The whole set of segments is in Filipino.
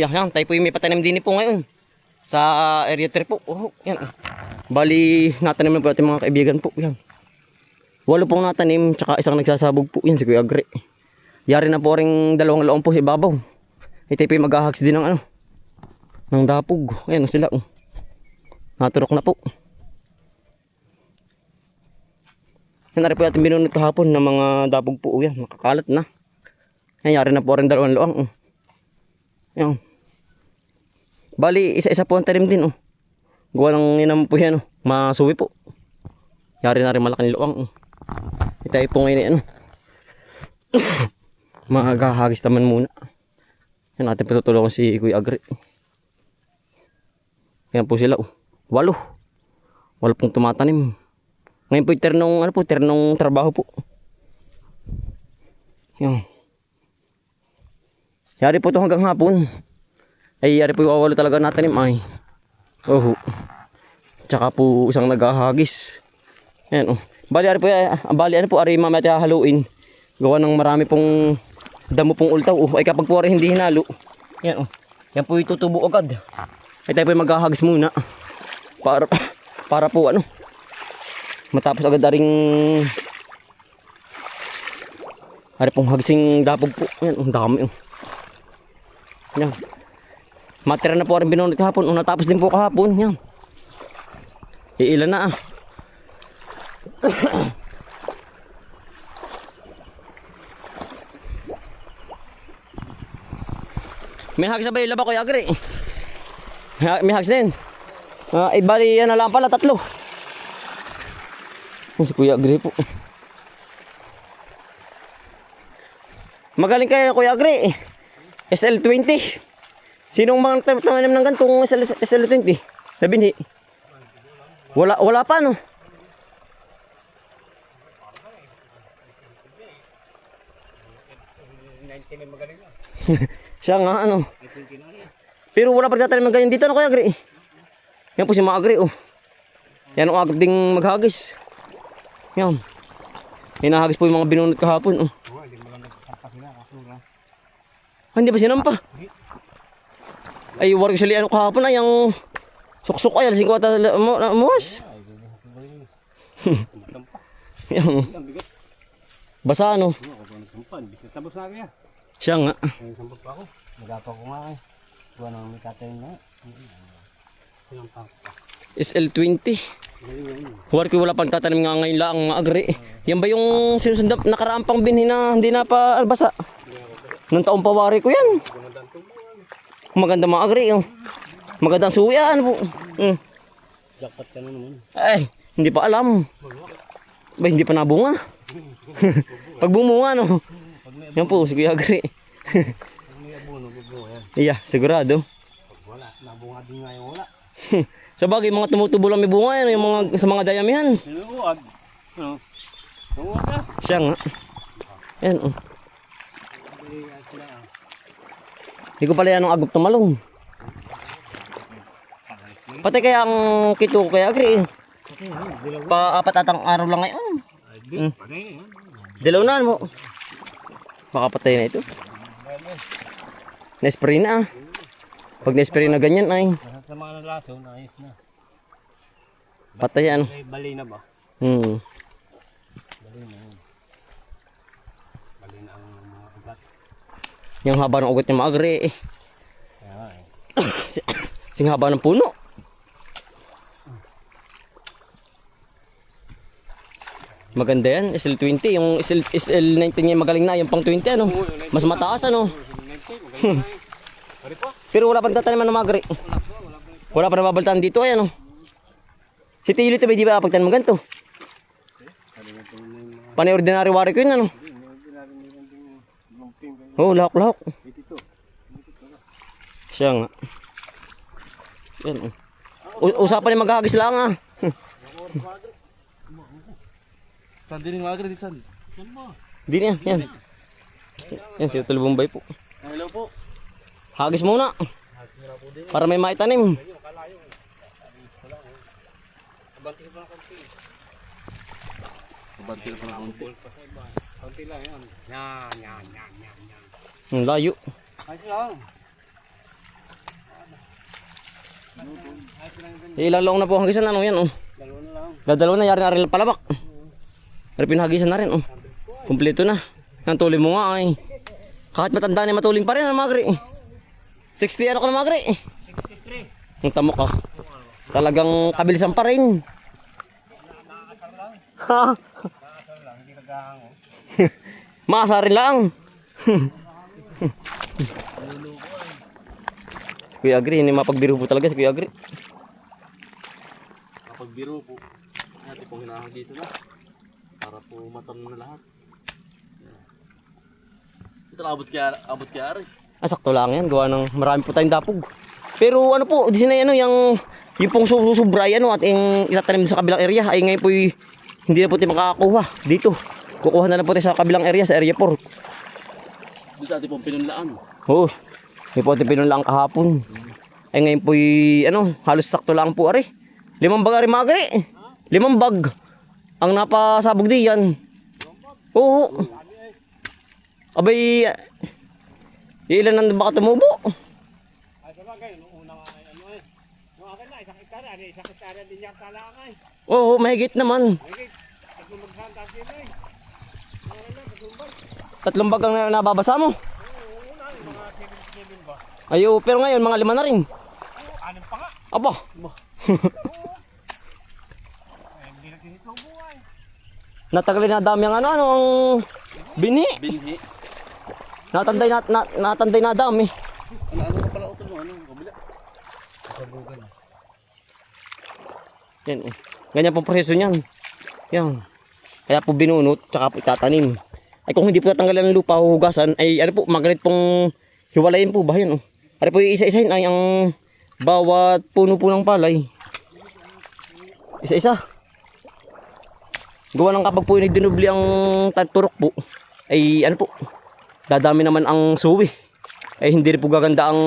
Yan, tayo po yung may patanim din po ngayon. Sa area 3 po. Oh, yan. Bali, natanim na po natin mga kaibigan po. Yan. 8 pong natanim, tsaka isang nagsasabog po. Yan, si Kuya Agre. Yari na po rin 2 laong po sa ibabaw. Ito po yung mag-ahaks din ng ng dapog. Ayan sila. Naturok na po. Yan na rin po natin binunod kahapon ng mga dapog po. Yan, makakalat na. Yan, yari na po rin 2 laong. Yan. Bali, isa-isa po ang tanim din. Gawa ng ninam po yan. Masuwi po. Yari na rin malaking luwang. Ito ay po ngayon magahagis naman muna. Yan, natin patutulungan si Kuya Agre. Yan po sila. 8 pong tumatanim. Ngayon po yung ternong trabaho po. Yan. Yari po ito hanggang hapon. Ay yari po yung 8 talaga natanim ay. Tsaka po isang naghahagis. Ayan Bali ari po ari mamaya haluin. Gawa ng marami pong damo pong ultaw. Ay kapag po ari hindi hinalo. Yan Yan po itutubo agad. Ay tayo po maghahagis muna. Para po matapos agad aring ari pong hagising dapog po. Yan ang dami Yan. Matira na po rin binunod kahapon. Natapos din po kahapon. Yan. Iilan na May hagis sabay laba Kuya Agre. May hagis din. Bali yan na lang pala 3. Si Kuya Agre po. Magaling kayo Kuya Agre. SL20. Sinong mga tananim ng gantong SL20? Nabinhi. Wala pa Siya nga Pero wala pa tatanim ng ganyan dito Kuya Agre. Yan po si Mga Agre Yan ang agad ding maghagis. Yan. Hinahagis po yung mga binunod kahapon Hindi ba sinampa? Ay wari ko sali kahapon ay ang suksok ay alasing ko ata muwas. Yan. Basa Siya nga. Sampot pa ako. Magapa ko nga Kuha nang may katayin na. SL20. Wari ko wala pang tatanim nga ngayon lang Mga Agre. Yan ba yung sinusundap nakaraang pang binhi na hindi na pa basa? Nung taong pa wari ko yan. Maganda Mga Agre Magandang suwian po. Jackpot ka na naman. Ay, hindi pa alam. Ba hindi pa nabunga. Pag bumunga Yan po si Kuya Agre. May abono yan. Iya, sigurado. Pag wala, nabunga din nga yung wala. Sa bagay mga tumutubo lang may bunga yan yung mga sa mga dayamihan. Sinuuag. Sinuuag ka. Siya nga. Yan Hindi ko pala yan ang agop tumalong. Pati kaya ang kito ko Kuya Agre Pa-4 atang araw lang ngayon. Dilaw na mo. Baka patay na ito. Na-spray na Pag na-spray na ganyan ay sa mga nalaso, ayos na. patay Bali na ba? Bali na yun. Bali na ang mga ugat. Yung haba ng ugat niya Mga Agre Kaya Sing haba ng puno. Maganda yan, SL20. Yung SL19 niya magaling na, yung pang 20 mas mataas Pero wala pang tataniman ng Mga Agre. Wala pa nababaltaan dito ay Si Tilo ito ba di ba pagtanim ganito? Panay ordinary wari ko yun lahok. Siya nga. Yan Usapan yung maghahagis lang Saan din yung Mga Agre di saan? Di niya, yan. Yan si Utol Bombay po. Hello po. Hagis muna. Para may maitanim. Abanti ka pa ng konti. Abanti ka pa ng konti. Konti lang yan. Yan. Ang layo. Ayos lang. Ilang long na po ang hagisan, ano yan, oh. Dalawa na lang. Dadalawa na, yari na rin palabak. Yari pinahagisan na rin, oh. Kumpleto na. Ang tuloy mo nga, ay. Kahit matanda na matuling pa rin, ano magri. 60 ano ka na magri. 63. Ang tamok ka. Talagang kabilisan pa rin. Ha? Hindi naghahango. Maasa rin lang. Kuya Agri, hindi mapagbiro po talaga si Kuya Agri. Kapag biro po, natin pong hinahagisan na. Para po matam na lahat. Ito abot kaya rin. Sakto lang yan, gawa ng marami po tayong dapog. Pero ano po, di sinay ano, yung pong susubray ano, at yung itatanim sa kabilang area, ay ngayon po hindi na po tayo makakakuha dito. Kukuha na lang po tayo sa kabilang area, sa area 4. Doon sa ating pong pinunlaan. Oo, may po tayo pinunlaan kahapon. Ay ngayon po ano, halos sakto lang po ari. 5 bag ari magari. 5 bag. Ang napasabog diyan. Oo. Abay, ilan nang baka tumubo? Ay sabagay, nung unang ano eh. Nung akin na, isang hektare din yung talaan ay. Oo, mahigit naman. Tatlong magsahan tapos yun eh. 3 bag ang nababasa mo. Oo, una, yung mga 7 ba? Ayo, pero ngayon mga 5 na rin. Oo, 6 pa nga. Aba. Hindi na tinitubo ay. Natagalin na dami ang ano, ang binhi. Binhi. Natanday na dami. Ano ka pala utol mo? Ano? Kabila? Kasabugan na. Yan eh. Ganyan po proseso niyan. Yan. Kaya po binunot, tsaka po itatanim. Ay kung hindi po tatanggalan ng lupa, huhugasan, ay ano po, magalit pong hiwalayin po ba yan oh. Ano po yung isa-isahin ay ang bawat puno po ng palay. Isa-isa. Gawa ng kapag po dinubli ang turok po, ay ano po, dadami naman ang suwi. Ay hindi rin po gaganda ang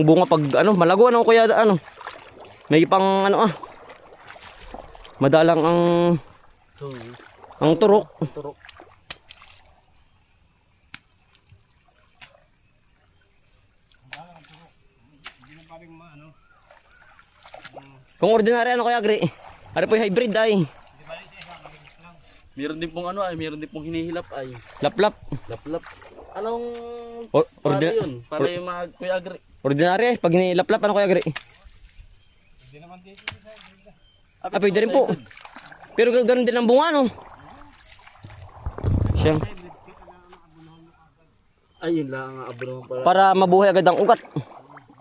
bunga pag ano, malago ano kaya ano. May pang ano madalang ang turok. Turok. Kung ordinary ano kaya Agri? Ano po yung hybrid ay? Meron din pong ano ay, meron din pong hinihilap ay. Laplap. Laplap. Anong Pala yun? Para yung mga Kuya Agri. Ordinary pag nilaplap ano kaya Agri? Hindi naman dito. Ah, pwede rin po. Pero ganoon din ang bunga no? Siyang. Ay, yun lang ang abono pala. Para mabuhay agad ang ugat.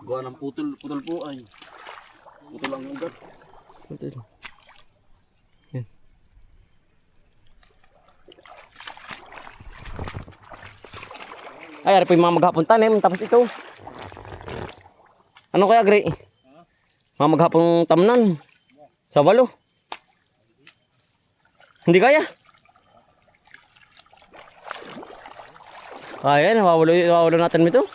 Gawa ng putol po ay. Putol ang ugat. Yan. Ay, ano po yung mga maghapon tanim. Tapos ito. Ano kaya, Gray? Mga maghapong tamnan. Sa walo. Hindi kaya. Kaya, nawawalo natin ito.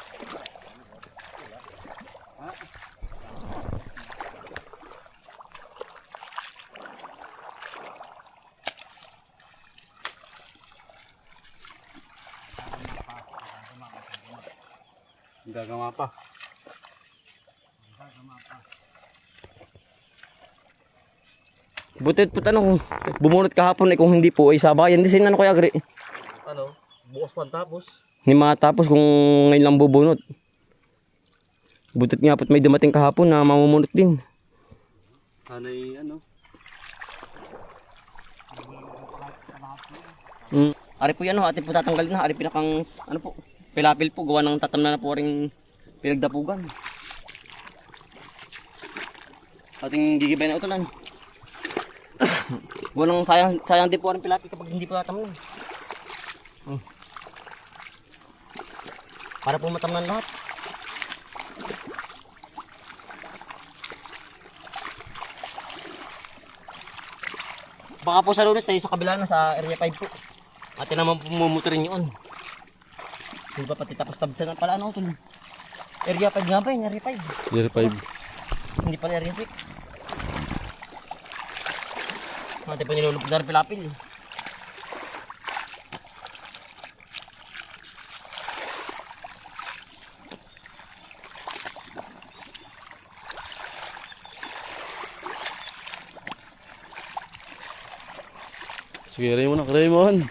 Gagama pa. Butit po tanong, bumunot kahapon kung hindi po ay sabayan. Di ano kaya Gray? Ano? Bukas pa tapos. Hindi matapos kung ngayon lang bubunot. Butit nga po't may dumating kahapon na mamumunot din. Sana'y ano? Ari po yan o, atin po tatanggalin na. Ari pinakang, ano po, pilapil po. Gawa ng tatam na po rin pinagdapugan. Ating gigibay na utulan. Gawa ng sayang din po rin pilapil kapag hindi po tatam na. Para po matamnan lahat. Baka po sa lunes tayo sa kabila na sa area 5 po. Atin naman pumumotorin yun. Hindi pa pati tapos tabsan na pala ano ito. Area 5 nga ba yun? Area 5. Year 5. Hindi pala area 6. Atin pa nilulupod na rin pilapil. Sige Raymond, Raymond.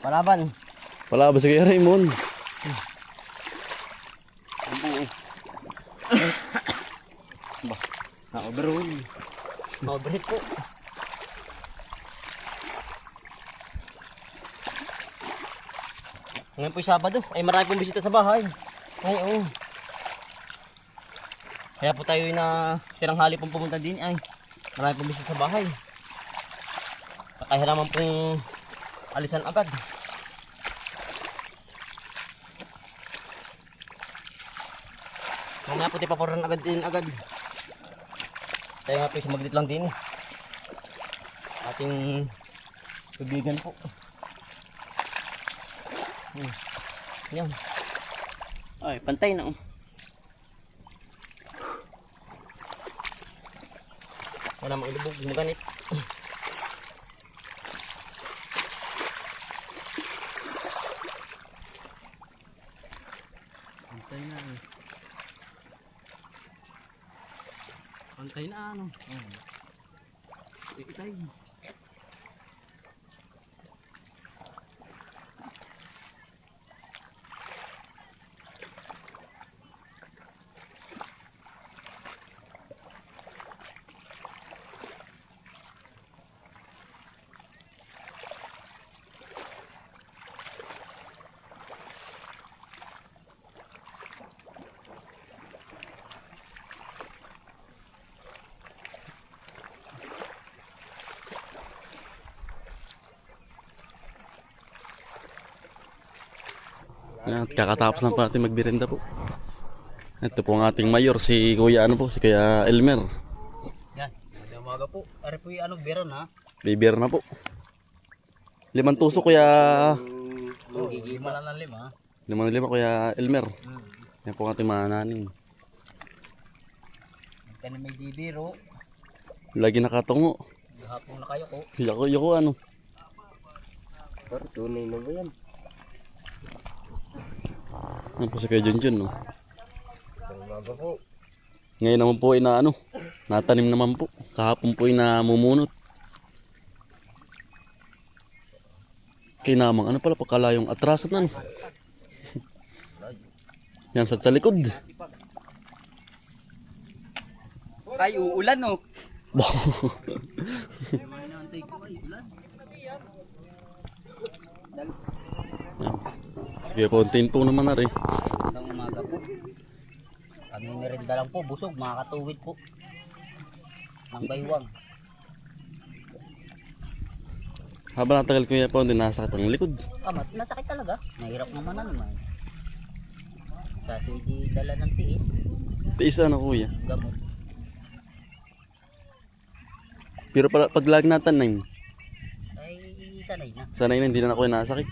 Palaban. Palabas sige Raymond. Ang buo. Ba, na-overhaul. Na-overheat po. Ngayon po Sabado, ay marami pong bisita sa bahay. Ngayon. Kaya po tayo na tinanghali pong pumunta din ay marami pong bisita sa bahay. Kaya naman pong alisan agad. Mamaya po tayo paparoon agad din agad. Tayo nga po sumaglit lang din. Ating kaibigan po. Yan. Ay, pantay na. Wala mang ilubog, gumaganit. Pantay na. Pantay na ano. Ikitay. At kakatapos lang po natin magbirenda po. Ito po ang ating mayor, si Kuya ano po, si Kuya Elmer. Yan, magandang umaga po. Ari po yung beron ha. Bibir na po. 5 tusok Kuya. Gigima lang ng 5 ha. 5 Kuya Elmer. Yan po ang ating manananing. Kaya may bibiro. Lagi nakatungo. Hapong na kayo ko. Yako ano. Pero tunay na ba yan? Yan po si Kuya Junjun no. Umaga po. Ngayon naman po ay na ano, natanim naman po. Kahapon po ay namumunot. Kinamang ano pala pagkalayong atrasan ano. Yan sa likod. Ay, uulan no. Kaya kontin po naman na rin. Magandang umaga po. Kami nirinda lang po, busog, makakatuwid po. Nang baywang. Habang natagal ko yan po, hindi nasakit ang likod. Nasakit talaga. Nahirap naman na naman. Kasi di dala ng tiis. Tiis ano kuya. Gamot. Pero pag lag natanim, Ay, sanay na. sanay na hindi na ako nasakit.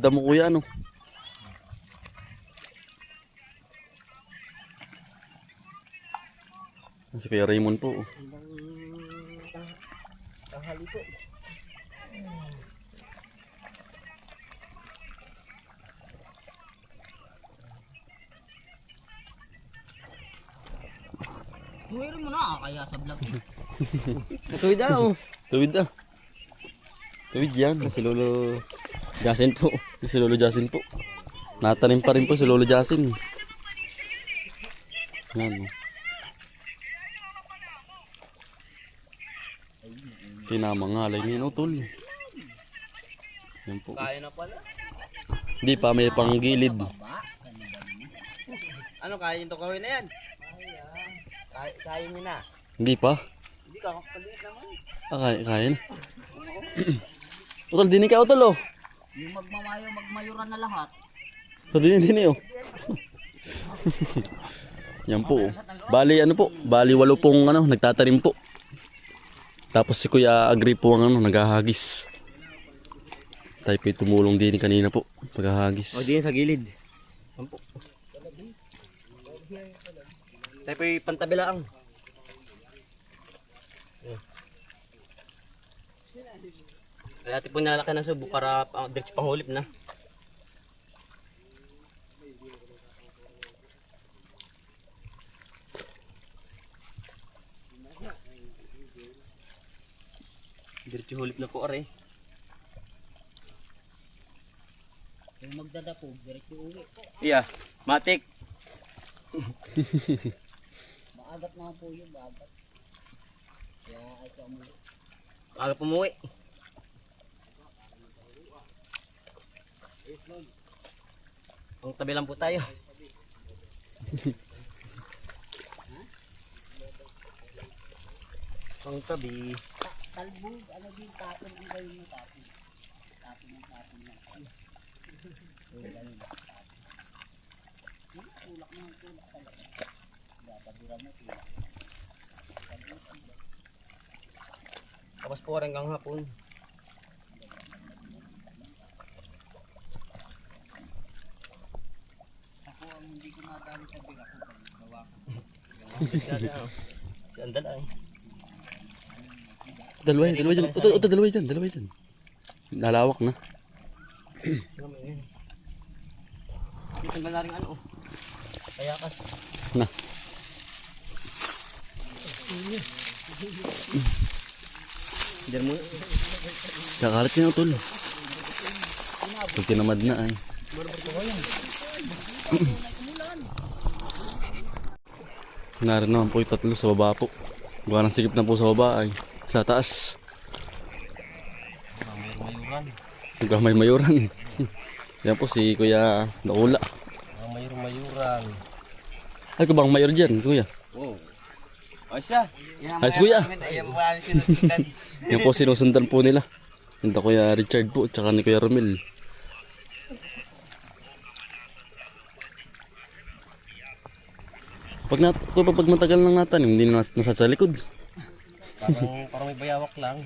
Damo kuya ano. Si Kuya Raymond po. Tanghali po. Tuwirin mo na kaya sa vlog. Tuwid daw. Tuwid ah. Tuwid yan. Si Lolo Jasin po. Si Lolo Jasin po. Natanim pa rin po si Lolo Jasin. Yan. Tinamangalay ni Utol. Yan po. Kaya na pala. Hindi pa may panggilid. Ano kaya yung tukawin na yan? Kaya niyo na. Hindi pa. Hindi ka kapaliit naman. Kaya na. Utol, dini ka Utol oh. Yung magmayuran na lahat. So dini oh. Yan po oh. Bali ano po, bali 8 pong ano, nagtatanim po. Tapos si Kuya Agri po ang ano, naghahagis. Tayo po tumulong din kanina po, paghahagis. O din sa gilid. Yan po. Tayo po pantabilaang. Kaya natin po nilalaki ng subo para diretso panghulip na. Hulip na po are. Kung magdadapog, diretso uwi. Iya, matik. Maagat naman po yun, maagat. Kaya ay ko umuwi. Aga pumuwi. Ang tabi lang po tayo. Ang tabi. Talbog, ano din, tapon ang gawin mo, tapon. Tapon lang. Tulak naman, tulak talaga. Babadura mo, tulak. Tapos po hanggang hapon. Ako ang hindi ko nadali sa biga ko pag gawa ko. Si Andala eh. Dalawa yan. Ito, dalawa yan. Lalawak na. Dito ba na rin ano? Kaya kas. Na. Diyan mo. Kakalat yan, tol. Pag tinamad na ay. Narin naman po yung tatlo sa baba po. Buka ng sikip na po sa baba ay. Sa taas. Gamay mayuran. Yan po si Kuya Naula. Ang mayur-mayuran. Ay, ko bang mayor dyan, Kuya? Wow. O siya. Ayos, Kuya. Ayan mo ang sinusundan. Yan po sinusundan po nila. Yung Kuya Richard po, tsaka ni Kuya Romel. Pag matagal nang natanim, hindi na nasa sa likod. Parang may bayawak lang.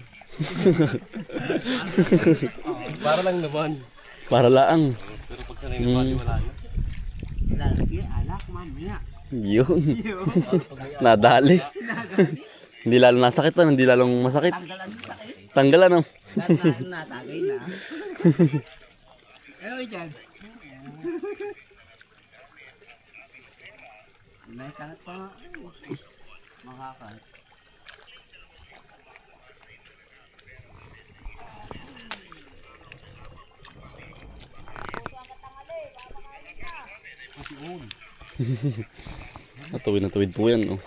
Para lang naman. Para laang. Pero pag sanay na bali, wala na. Lalaki, alak, mamaya. Yun. Nadali. Hindi lalo nasakit na, hindi lalong masakit. Tanggalan mo sa kayo. Tanggalan no? Natagay na. Ano dyan? May sakit pa nga. Makakal. Natuwid po yan. Oh.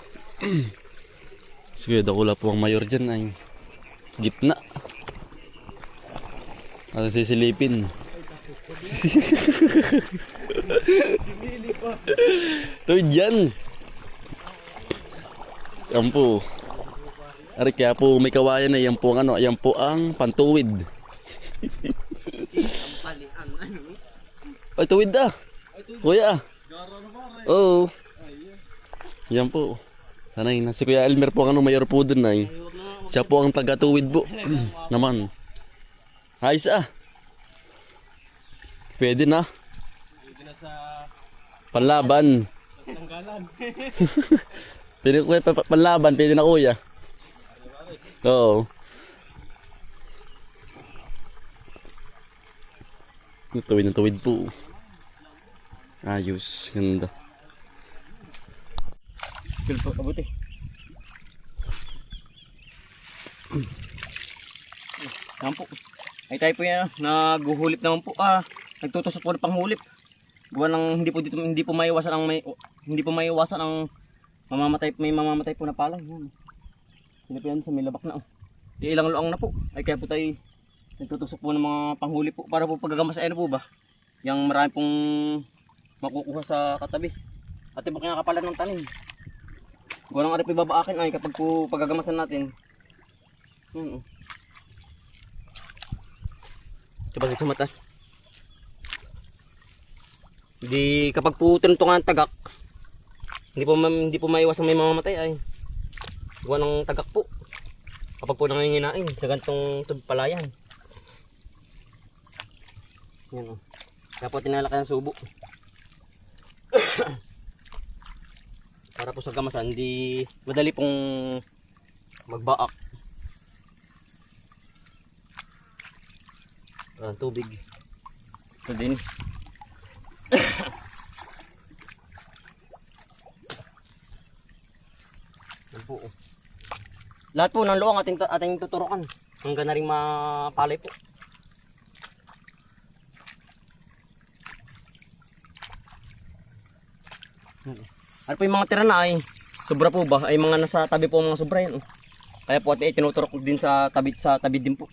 Sige, dakula po ang mayor dyan ay gitna. At sisilipin. Tuwid yan. Yan po. Ari, kaya po may kawayan na yan po ang ano, yan po ang pantuwid. Ay, tuwid ah. Kuya. Oo. Yan po. Sanay na si Kuya Elmer po ang ano, mayor po dun ay. Siya po ang taga-tuwid po. Naman. Ayos ah. Pwede na. Pwede na sa Panlaban. tanggalan. Pwede kuya panlaban, pwede na kuya. Oo. Tuwid na tuwid po. Ayos, ganda. Skill po kabuti. Yan po. Ay tayo po yan. Naguhulip naman po. Nagtutusok po ng panghulip. Gawa ng hindi po maiwasan ang may mamamatay po na palay. Yan. Hindi po yan sa may labak na. Di ilang luang na po. Ay kaya po tayo nagtutusok po ng mga panghulip po para po paggagamas ay ano po ba? Yang marami pong makukuha sa katabi. At ibang kinakapalan ng tanim. Gawa ng arip ibabaakin ay kapag po paggagamasan natin. Diba sa mata? Di kapag po tinuntungan ng tagak, hindi po maiwasan may mamamatay ay. Gawa ng tagak po. Kapag po nanginginain sa gantong palayan. Yan o. Kaya po tinalaki ng subo. Para po sa gamasan, hindi madali pong magbaak. Tubig. Ito din. Yan po. Lahat po ng luang ating tuturukan. hanggang na rin mapalay po. Ano po yung mga tira na ay sobra po ba? Ay mga nasa tabi po mga sobra yan. Oh. Kaya po ate tinuturok din sa tabi din po.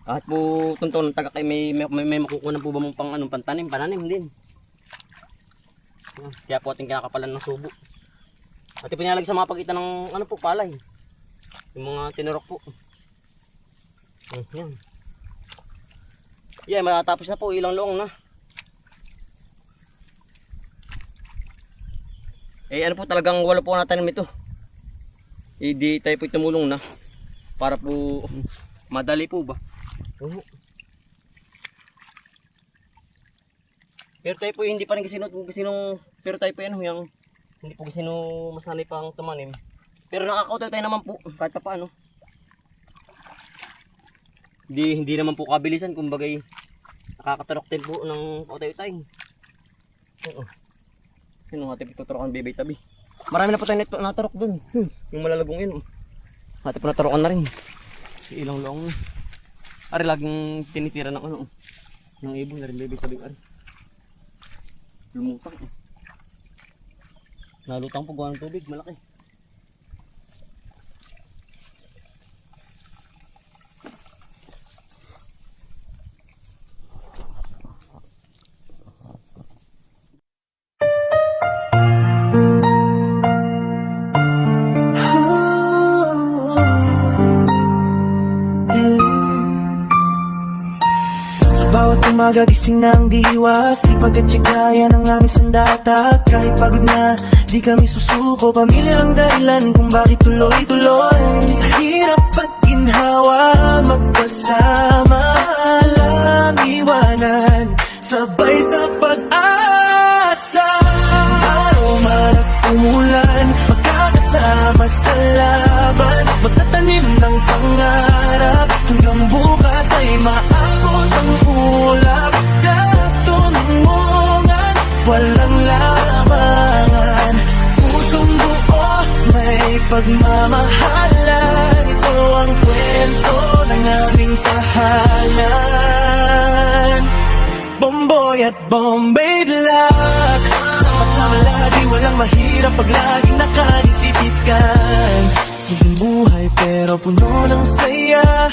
Kahit po tunton taga kay may makukunan po ba mong pang anong pananim din. Kaya po ating kinakapalan ng subo. At pinalagay sa mga pagitan ng ano po palay. Yung mga tinurok po. Yan. Yeah, matatapos na po ilang loong na. Eh ano po talagang wala po natanim ito. Hindi tayo po tumulong na para po madali po ba. Oo. Pero tayo po hindi pa rin pero tayo po yan yung hindi po kasi mas nanay pang tumanim. Pero nakakautal tayo naman po kahit pa paano. Hindi naman po kabilisan kumbaga nakakatarok din po ng kautay-utay. Oo. Sino natin tuturokan bibay tabi. Marami na po tayo natarok dun. Yung malalagong yun. Natin po natarokan na rin. Ilang loong. Ari laging tinitira ng ano. Ng ibon na rin bibay tabi. Ari. Lumutang. Nalutang po gawa ng tubig. Malaki. Bawat umaga gising ng diwa, sipag at tiyagayan ang aming sandata. Kahit pagod na, di kami susuko. Pamilya ang dahilan kung bakit tuloy-tuloy. Sa hirap at ginhawa, magkasama lang iwanan, sabay sa pag-asa. Araw man at umulan, magkakasama sa laban, magtatanim ng pangarap, hanggang bukas ay maabot ang ulap. Katunungan, walang lamangan, pusong buo, may pagmamahalan. Ito ang kwento ng aming tahanan. Bomboy at Bombay Black, sama-sama lagi, walang mahirap pag laging nakalitipikan. Simpleng buhay pero puno ng saya,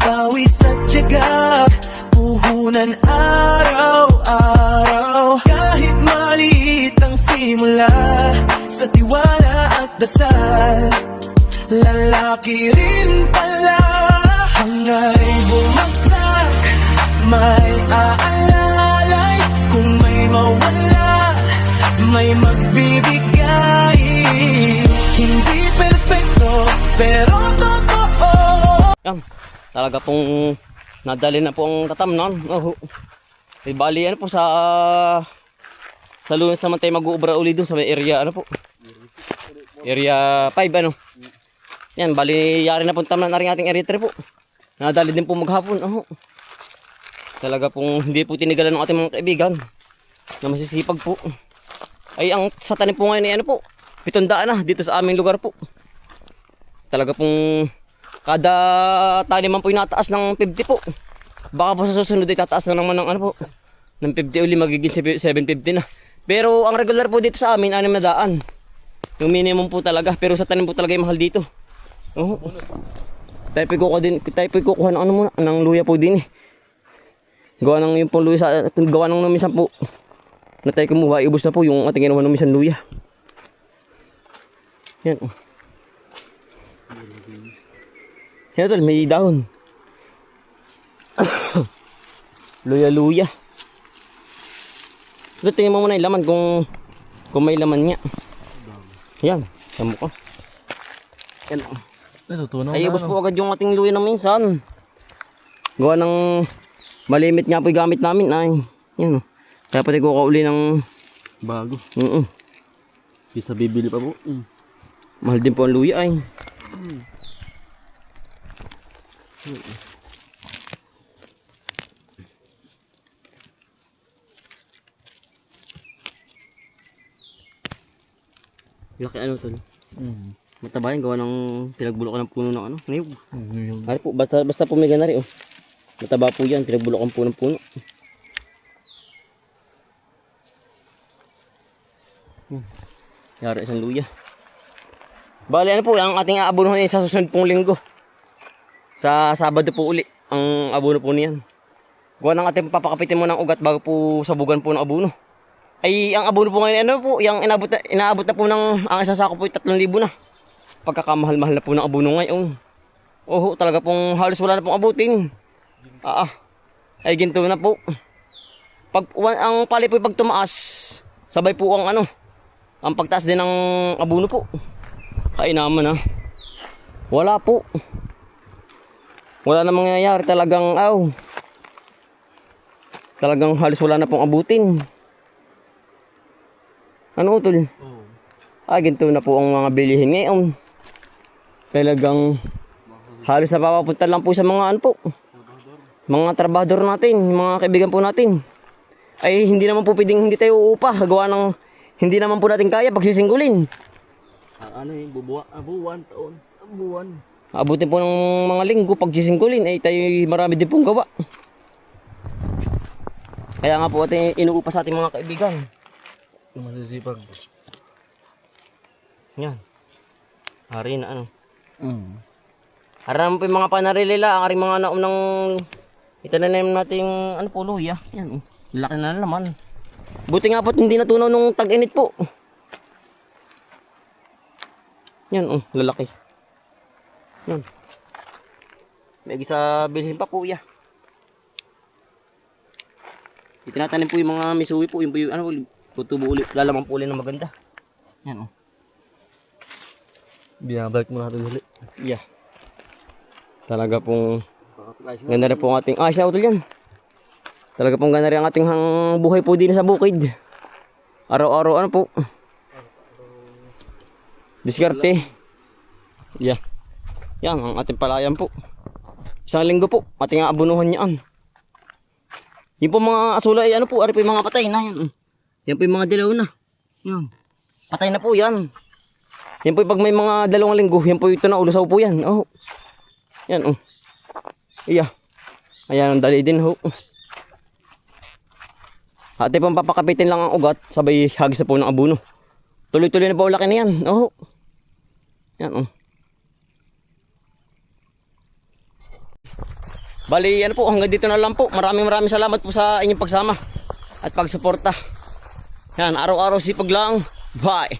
pawis at tiyaga, puhunan araw-araw. Kahit maliit ang simula, sa tiwala at dasal, lalaki rin pala. Hangay bumagsak, may aalalay, kung may mawala, may magbibigay. Hindi perfecto, pero totoo. Yan. Talaga pong nadali na po ang tatamnan. Oh. Eh, bali ano po sa Lunes naman tayo mag-uubra uli doon sa may area ano po. Area 5 ano. Yan, bali yari na po tamnan na rin ating area 3 po. Nadali din po maghapon. Oh. Talaga pong hindi po tinigalan ng ating mga kaibigan na masisipag po. Ay ang sa tanim po ngayon ay ano po, 700 na dito sa aming lugar po. Talaga pong kada taniman po yung nataas ng 50 po. Baka po sa susunod ay tataas na naman ng ano po, ng 50 uli, magiging 750 na. Pero ang regular po dito sa amin 600. Yung minimum po talaga, pero sa tanim po talaga yung mahal dito. Oh. Tayo po kukuha ng ano muna, ng luya po din eh. Gawa ng yung pong luya gawa ng minsan po na tayo kumuha, ibos na po yung ating ginawa ng minsan luya. Yan. Yan tol, may dahon. Luya-luya. Ito, tingnan mo muna yung laman kung may laman niya. Yan, tamo ko. Yan. Ay, ibos po agad yung ating luya ng minsan. Gawa ng malimit nga po yung gamit namin. Ay, yan. Kaya pati ko kauli ng Bago. Isa bibili pa po. Mahal din po ang luya ay. Laki ano to? Mataba yan, gawa ng pinagbulukan ng puno ng ano, niyog. Ari po, basta po may ganari oh. Mataba po yan, pinagbulukan po ng puno. Yari isang luya. Bali ano po, ang ating aabonohan ay sa susunod pong linggo. Sa Sabado po uli, ang abono po niyan. Gawa ng ating papakapitin mo ng ugat bago po sabugan po ng abono. Ay, ang abono po ngayon, ano po, yung inaabot na po ng, ang isang sako po ay 3,000 na. Pagkakamahal-mahal na po ng abono ngayon. Oh, talaga pong halos wala na pong abutin. Ay ginto na po. Ang pali po pag tumaas, sabay po ang ano, ang pagtaas din ng abono po. Kaya naman wala po. Wala na mangyayari talagang talagang halos wala na pong abutin. Ano utol? Ginto na po ang mga bilihin ngayon. Talagang halos napapapunta lang po sa mga ano po. Mga trabahador natin, mga kaibigan po natin. Ay hindi naman po pwedeng hindi tayo uupa. Gawa ng hindi naman po natin kaya pagsisinggulin. Buwan, taon, buwan. Abutin po ng mga linggo pagsisinggulin. Ay tayo marami din pong gawa. Kaya nga po ating inuupa sa ating mga kaibigan. Masisipag. Yan. Hari na ano. Hari naman po yung mga panarilila. Ang aring mga naunang itananim nating ano po luya. Yan. Laki na naman. Buti nga po hindi natunaw nung tag-init po. Yan lalaki. Yan. May isa bilhin pa po ya. Itinatanim po yung mga misuwi po. Yung po yung ano, tutubo ulit. Lalaman po ulit ng maganda. Yan Binabalik mo natin ulit. Yeah. Talaga pong ganda rin po ang ating siya utol yan. Talaga pong ganda rin ang ating buhay po din sa bukid. Araw-araw ano po. Diskarte. Yeah. Yan ang ating palayan po. Isang linggo po ating aabunuhan niyan. Yung po mga asulay ano po, ari po yung mga patay na yan. Yan po yung mga dilaw na. Yan. Patay na po yan. Yan po pag may mga 2 linggo, yan po ito na ulusaw po yan. Yan Iya. Ayan ang dali din Ate pang papakapitin lang ang ugat, sabay hagis na po ng abono. Tuloy-tuloy na po laki na yan. Yan Bali, ano po, hanggang dito na lang po. Maraming salamat po sa inyong pagsama at pagsuporta. Yan, araw-araw sipag lang. Bye!